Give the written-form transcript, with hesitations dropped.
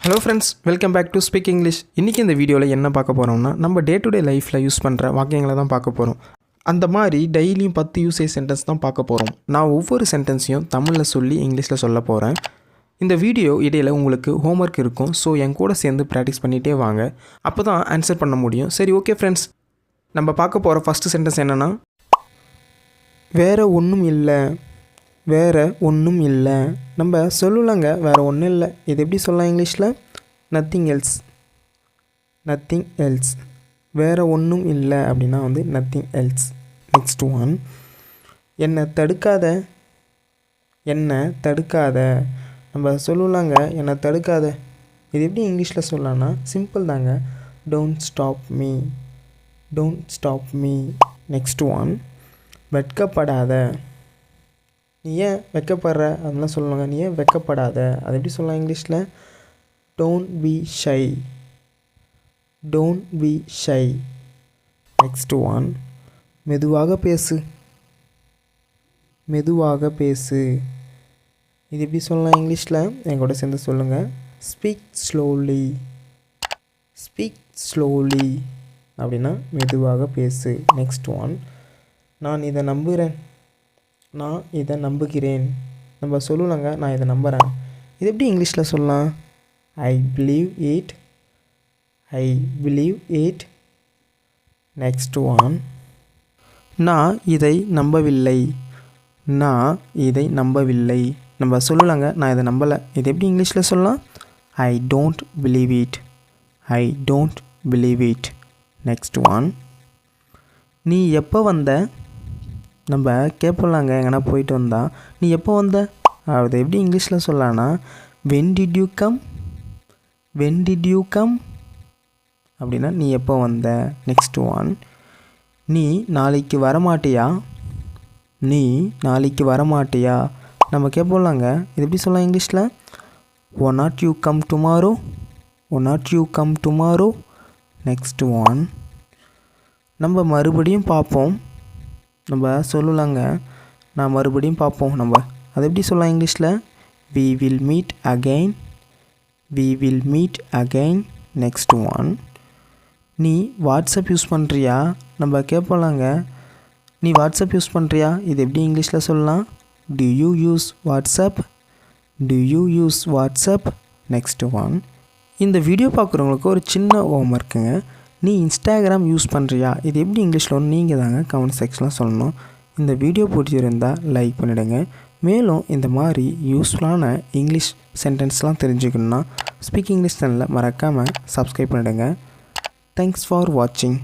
Hello friends, welcome back to speak English. இன்றைக்கி இந்த வீடியோவில் என்ன பார்க்க போகிறோம்னா, நம்ம டே டு டே லைஃப்பில் யூஸ் பண்ணுற வாக்கியங்களை தான் பார்க்க போகிறோம். அந்த மாதிரி டெய்லியும் 10 யூசேஜ் சென்டென்ஸ் தான் பார்க்க போகிறோம். நான் ஒவ்வொரு சென்டென்ஸையும் தமிழில் சொல்லி இங்கிலீஷில் சொல்ல போகிறேன். இந்த வீடியோ இடையில் உங்களுக்கு ஹோம்ஒர்க் இருக்கும். ஸோ என் கூட சேர்ந்து ப்ராக்டிஸ் பண்ணிகிட்டே வாங்க. அப்போ தான் ஆன்சர் பண்ண முடியும். சரி, ஓகே ஃப்ரெண்ட்ஸ், நம்ம பார்க்க போகிற ஃபஸ்ட்டு சென்டென்ஸ் என்னென்னா, வேறு ஒன்றும் இல்லை. வேறு ஒன்றும் இல்லை. நம்ம சொல்லலாங்க, வேறு ஒன்றும் இல்லை. இது எப்படி சொல்லலாம் இங்கிலீஷில்? Nothing else. Nothing else. வேறு ஒன்றும் இல்லை அப்படின்னா நத்திங் எல்ஸ். நெக்ஸ்ட் ஒன், என்னை தடுக்காத. என்னை தடுக்காத. நம்ம சொல்லலாங்க, என்னை தடுக்காத. இது எப்படி இங்கிலீஷில் சொல்லலாம்னா சிம்பிள் தாங்க, don't stop me. Don't stop me. Next one, வெட்கப்படாத. நீ ஏன் வெட்கப்படுற அதெல்லாம் சொல்லுவாங்க. நீ ஏன் வெட்கப்படாத. அது எப்படி சொல்லலாம் இங்கிலீஷில்? Don't be shy. Don't be shy. Next one, மெதுவாக பேசு. மெதுவாக பேசு. இது எப்படி சொல்லலாம் இங்கிலீஷில்? என் கூட சேர்ந்து சொல்லுங்கள். Speak slowly. ஸ்பீக் ஸ்லோலி அப்படின்னா மெதுவாக பேசு. நெக்ஸ்ட் ஒன், நான் இதை நம்புகிறேன். நான் இதை நம்புகிறேன். நம்ம சொல்லலாங்க, நான் இதை நம்புகிறேன். இது எப்படி இங்கிலீஷில் சொல்லலாம்? I believe it. I believe it. Next one, நான் இதை நம்பவில்லை. நான் இதை நம்பவில்லை. நம்ம சொல்லலாங்க, நான் இதை நம்பலை. இது எப்படி இங்கிலீஷில் சொல்லலாம்? I don't believe it. I don't believe it. Next one, நீ எப்போ வந்த. நம்ம கேட்பலாங்க, எங்கன்னா போயிட்டு வந்தா நீ எப்போ வந்த. அது எப்படி இங்கிலீஷில் சொல்லலான்னா when did you come. When did you come அப்படின்னா நீ எப்போ வந்த. நெக்ஸ்ட் ஒன், நீ நாளைக்கு வரமாட்டியா. நீ நாளைக்கு வரமாட்டியா. நம்ம கேட்பலாங்க, இது எப்படி சொல்லலாம் இங்கிலீஷில்? ஒ நாட் யூ கம் டுமாரோ. ஒ not you come tomorrow. Next one, நம்ம மறுபடியும் பார்ப்போம். நம்ம சொல்லலாங்க, நான் மறுபடியும் பார்ப்போம். நம்ம அது எப்படி சொல்லலாம் இங்கிலீஷில்? we will meet again. we will meet again. Next one, நீ வாட்ஸ்அப் யூஸ் பண்ணுறியா. நம்ம கேட்பலாங்க, நீ வாட்ஸ்அப் யூஸ் பண்ணுறியா. இது எப்படி இங்கிலீஷில் சொல்லலாம்? do you use WhatsApp. do you use WhatsApp. Next one, இந்த வீடியோ பார்க்குறவங்களுக்கு ஒரு சின்ன ஹோம்ஒர்க்குங்க. நீ இன்ஸ்டாகிராம் யூஸ் பண்ணுறியா. இது எப்படி இங்கிலீஷில் நீங்கள் தாங்க கமெண்ட் செக்ஷனில் சொல்லணும். இந்த வீடியோ பிடிச்சிருந்தால் லைக் பண்ணிவிடுங்க. மேலும் இந்த மாதிரி யூஸ்ஃபுல்லான இங்கிலீஷ் சென்டென்ஸ்லாம் தெரிஞ்சுக்கணுன்னா ஸ்பீக் இங்கிலீஷ் சேனலை மறக்காமல் சப்ஸ்கிரைப் பண்ணிவிடுங்க. தேங்க்ஸ் ஃபார் வாட்சிங்.